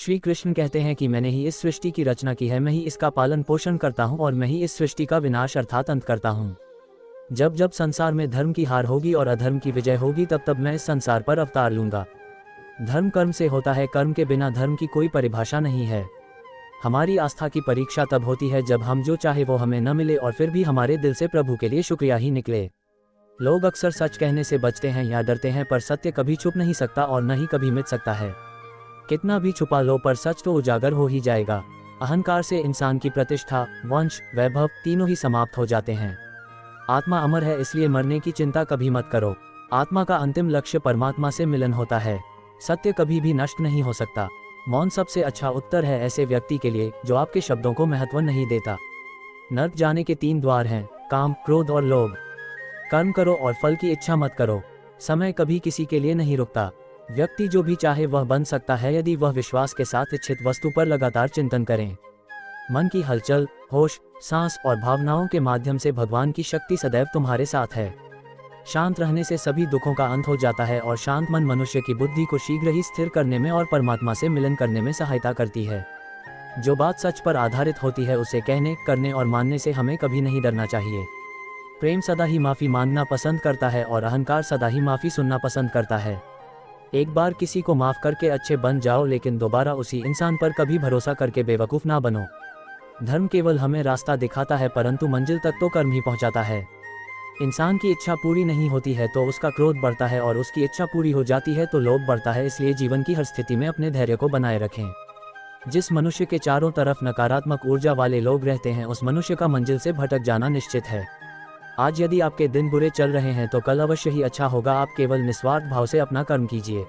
श्री कृष्ण कहते हैं कि मैंने ही इस सृष्टि की रचना की है, मैं ही इसका पालन पोषण करता हूँ और मैं ही इस सृष्टि का विनाश अर्थात अंत करता हूँ। जब जब संसार में धर्म की हार होगी और अधर्म की विजय होगी, तब तब मैं इस संसार पर अवतार लूंगा। धर्म कर्म से होता है, कर्म के बिना धर्म की कोई परिभाषा नहीं है। हमारी आस्था की परीक्षा तब होती है जब हम जो चाहे वो हमें न मिले और फिर भी हमारे दिल से प्रभु के लिए शुक्रिया ही निकले। लोग अक्सर सच कहने से बचते हैं या डरते हैं, पर सत्य कभी छुप नहीं सकता और न ही कभी मिट सकता है। कितना भी छुपा लो पर सच तो उजागर हो ही जाएगा। अहंकार से इंसान की प्रतिष्ठा, वंश, वैभव तीनों ही समाप्त हो जाते हैं। आत्मा अमर है, इसलिए मरने की चिंता कभी मत करो। आत्मा का अंतिम लक्ष्य परमात्मा से मिलन होता है। सत्य कभी भी नष्ट नहीं हो सकता। मौन सबसे अच्छा उत्तर है ऐसे व्यक्ति के लिए जो आपके शब्दों को महत्व नहीं देता। नर्क जाने के 3 द्वार हैं, काम, क्रोध और लोभ। कर्म करो और फल की इच्छा मत करो। समय कभी किसी के लिए नहीं रुकता। व्यक्ति जो भी चाहे वह बन सकता है यदि वह विश्वास के साथ इच्छित वस्तु पर लगातार चिंतन करें। मन की हलचल, होश, सांस और भावनाओं के माध्यम से भगवान की शक्ति सदैव तुम्हारे साथ है। शांत रहने से सभी दुखों का अंत हो जाता है और शांत मन मनुष्य की बुद्धि को शीघ्र ही स्थिर करने में और परमात्मा से मिलन करने में सहायता करती है। जो बात सच पर आधारित होती है उसे कहने, करने और मानने से हमें कभी नहीं डरना चाहिए। प्रेम सदा ही माफी मांगना पसंद करता है और अहंकार सदा ही माफी सुनना पसंद करता है। एक बार किसी को माफ करके अच्छे बन जाओ, लेकिन दोबारा उसी इंसान पर कभी भरोसा करके बेवकूफ ना बनो। धर्म केवल हमें रास्ता दिखाता है, परंतु मंजिल तक तो कर्म ही पहुंचाता है। इंसान की इच्छा पूरी नहीं होती है तो उसका क्रोध बढ़ता है और उसकी इच्छा पूरी हो जाती है तो लोभ बढ़ता है। इसलिए जीवन की हर स्थिति में अपने धैर्य को बनाए रखें। जिस मनुष्य के चारों तरफ नकारात्मक ऊर्जा वाले लोग रहते हैं, उस मनुष्य का मंजिल से भटक जाना निश्चित है। आज यदि आपके दिन बुरे चल रहे हैं तो कल अवश्य ही अच्छा होगा। आप केवल निस्वार्थ भाव से अपना कर्म कीजिए।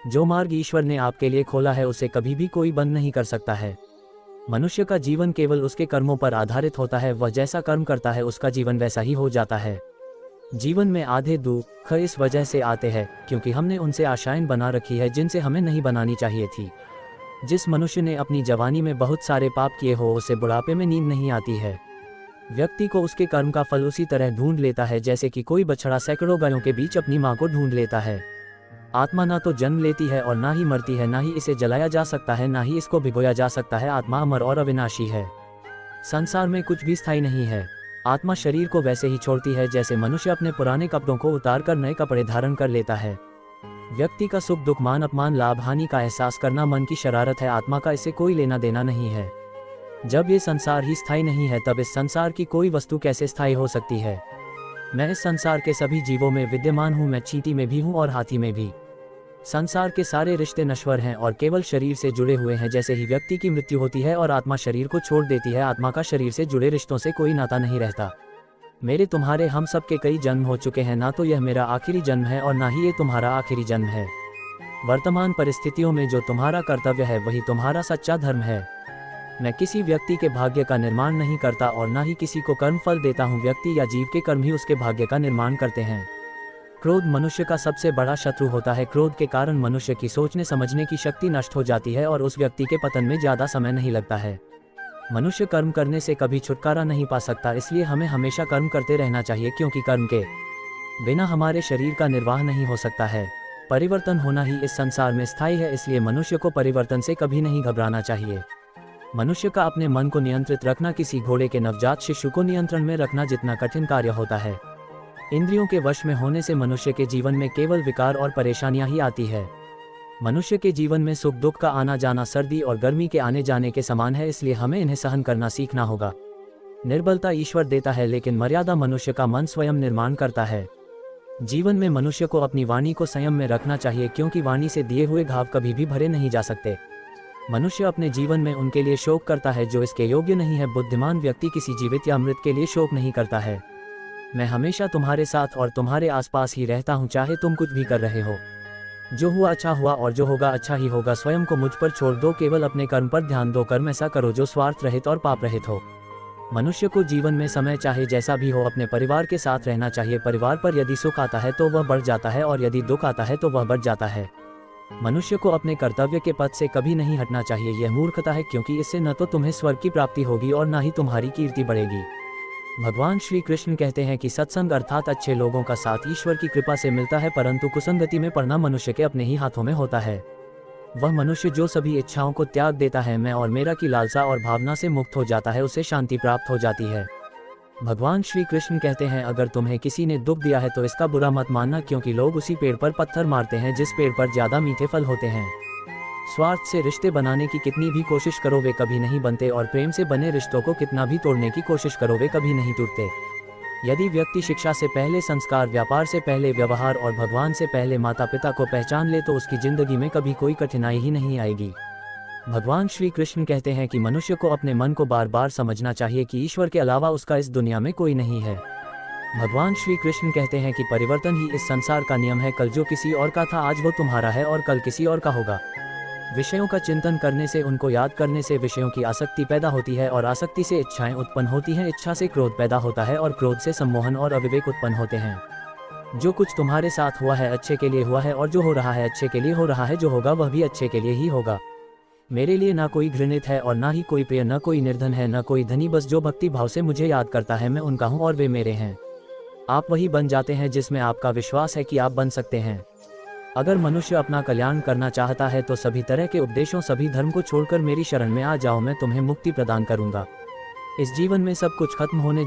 जो मार्ग ईश्वर ने आपके लिए खोला है उसे कभी भी कोई बंद नहीं कर सकता है। मनुष्य का जीवन केवल उसके कर्मों पर आधारित होता है। वह जैसा कर्म करता है उसका जीवन वैसा ही हो जाता है। जीवन में आधे दुख इस वजह से आते हैं क्योंकि हमने उनसे आशाएं बना रखी है जिनसे हमें नहीं बनानी चाहिए थी। जिस मनुष्य ने अपनी जवानी में बहुत सारे पाप किए हो उसे बुढ़ापे में नींद नहीं आती है। व्यक्ति को उसके कर्म का फल उसी तरह ढूंढ लेता है जैसे कि कोई बछड़ा सैकड़ों गायों के बीच अपनी मां को ढूंढ लेता है। आत्मा ना तो जन्म लेती है और ना ही मरती है, ना ही इसे जलाया जा सकता है, ना ही इसको भिगोया जा सकता है। आत्मा अमर और अविनाशी है। संसार में कुछ भी स्थायी नहीं है। आत्मा शरीर को वैसे ही छोड़ती है जैसे मनुष्य अपने पुराने कपड़ों को उतार कर नए कपड़े धारण कर लेता है। व्यक्ति का सुख दुख, मान अपमान, लाभ हानि का एहसास करना मन की शरारत है। आत्मा का इससे कोई लेना देना नहीं है। जब ये संसार ही स्थायी नहीं है तब इस संसार की कोई वस्तु कैसे स्थायी हो सकती है। मैं इस संसार के सभी जीवों में विद्यमान हूँ। मैं चींटी में भी हूँ और हाथी में भी। संसार के सारे रिश्ते नश्वर हैं और केवल शरीर से जुड़े हुए हैं। जैसे ही व्यक्ति की मृत्यु होती है और आत्मा शरीर को छोड़ देती है, आत्मा का शरीर से जुड़े रिश्तों से कोई नाता नहीं रहता। मेरे तुम्हारे हम सब के कई जन्म हो चुके हैं। ना तो यह मेरा आखिरी जन्म है और ना ही ये तुम्हारा आखिरी जन्म है। वर्तमान परिस्थितियों में जो तुम्हारा कर्तव्य है वही तुम्हारा सच्चा धर्म है। मैं किसी व्यक्ति के भाग्य का निर्माण नहीं करता और ना ही किसी को कर्म फल देता हूँ। व्यक्ति या जीव के कर्म ही उसके भाग्य का निर्माण करते हैं। क्रोध मनुष्य का सबसे बड़ा शत्रु होता है। क्रोध के कारण मनुष्य की सोचने समझने की शक्ति नष्ट हो जाती है और उस व्यक्ति के पतन में ज्यादा समय नहीं लगता है। मनुष्य कर्म करने से कभी छुटकारा नहीं पा सकता, इसलिए हमें हमेशा कर्म करते रहना चाहिए क्योंकि कर्म के बिना हमारे शरीर का निर्वाह नहीं हो सकता है। परिवर्तन होना ही इस संसार में स्थायी है, इसलिए मनुष्य को परिवर्तन से कभी नहीं घबराना चाहिए। मनुष्य का अपने मन को नियंत्रित रखना किसी घोड़े के नवजात शिशु को नियंत्रण में रखना जितना कठिन कार्य होता है। इंद्रियों के वश में होने से मनुष्य के जीवन में केवल विकार और परेशानियां ही आती है। मनुष्य के जीवन में सुख दुख का आना जाना सर्दी और गर्मी के आने जाने के समान है, इसलिए हमें इन्हें सहन करना सीखना होगा। निर्बलता ईश्वर देता है लेकिन मर्यादा मनुष्य का मन स्वयं निर्माण करता है। जीवन में मनुष्य को अपनी वाणी को संयम में रखना चाहिए क्योंकि वाणी से दिए हुए घाव कभी भी भरे नहीं जा सकते। मनुष्य अपने जीवन में उनके लिए शोक करता है जो इसके योग्य नहीं है। बुद्धिमान व्यक्ति किसी जीवित या मृत के लिए शोक नहीं करता है। मैं हमेशा तुम्हारे साथ और तुम्हारे आसपास ही रहता हूँ, चाहे तुम कुछ भी कर रहे हो। जो हुआ अच्छा हुआ और जो होगा अच्छा ही होगा। स्वयं को मुझ पर छोड़ दो, केवल अपने कर्म पर ध्यान दो। कर्म ऐसा करो जो स्वार्थ रहित और पाप रहित हो। मनुष्य को जीवन में समय चाहे जैसा भी हो अपने परिवार के साथ रहना चाहिए। परिवार पर यदि सुख आता है तो वह बढ़ जाता है और यदि दुख आता है तो वह बढ़ जाता है। मनुष्य को अपने कर्तव्य के पथ से कभी नहीं हटना चाहिए। यह मूर्खता है क्योंकि इससे न तो तुम्हें स्वर्ग की प्राप्ति होगी और न ही तुम्हारी कीर्ति बढ़ेगी। भगवान श्री कृष्ण कहते हैं कि सत्संग अर्थात अच्छे लोगों का साथ ईश्वर की कृपा से मिलता है, परंतु कुसंगति में पड़ना मनुष्य के अपने ही हाथों में होता है। वह मनुष्य जो सभी इच्छाओं को त्याग देता है, मैं और मेरा की लालसा और भावना से मुक्त हो जाता है, उसे शांति प्राप्त हो जाती है। भगवान श्री कृष्ण कहते हैं, अगर तुम्हें किसी ने दुख दिया है तो इसका बुरा मत मानना, क्योंकि लोग उसी पेड़ पर पत्थर मारते हैं जिस पेड़ पर ज्यादा मीठे फल होते हैं। स्वार्थ से रिश्ते बनाने की कितनी भी कोशिश करो वे कभी नहीं बनते, और प्रेम से बने रिश्तों को कितना भी तोड़ने की कोशिश करो वे कभी नहीं टूटते। यदि व्यक्ति शिक्षा से पहले संस्कार, व्यापार से पहले व्यवहार और भगवान से पहले माता पिता को पहचान ले तो उसकी जिंदगी में कभी कोई कठिनाई ही नहीं आएगी। भगवान श्री कृष्ण कहते हैं कि मनुष्य को अपने मन को बार बार समझना चाहिए कि ईश्वर के अलावा उसका इस दुनिया में कोई नहीं है। भगवान श्री कृष्ण कहते हैं कि परिवर्तन ही इस संसार का नियम है। कल जो किसी और का था आज वो तुम्हारा है और कल किसी और का होगा। विषयों का चिंतन करने से, उनको याद करने से विषयों की आसक्ति पैदा होती है और आसक्ति से इच्छाएं उत्पन्न होती हैं। इच्छा से क्रोध पैदा होता है और क्रोध से सम्मोहन और अविवेक उत्पन्न होते हैं। जो कुछ तुम्हारे साथ हुआ है अच्छे के लिए हुआ है, और जो हो रहा है अच्छे के लिए हो रहा है, जो होगा वह भी अच्छे के लिए ही होगा। मेरे लिए ना कोई घृणित है और ना ही कोई प्रिय, न कोई निर्धन है न कोई धनी, बस जो भक्ति भाव से मुझे याद करता है मैं उनका हूँ और वे मेरे हैं। आप वही बन जाते हैं जिसमें आपका विश्वास है कि आप बन सकते हैं। अगर मनुष्य अपना कल्याण करना चाहता है तो सभी तरह के उपदेशों, सभी धर्म को छोड़कर मेरी शरण में आ जाओ, मैं तुम्हें मुक्ति प्रदान करूंगा। इस जीवन में सब कुछ खत्म होने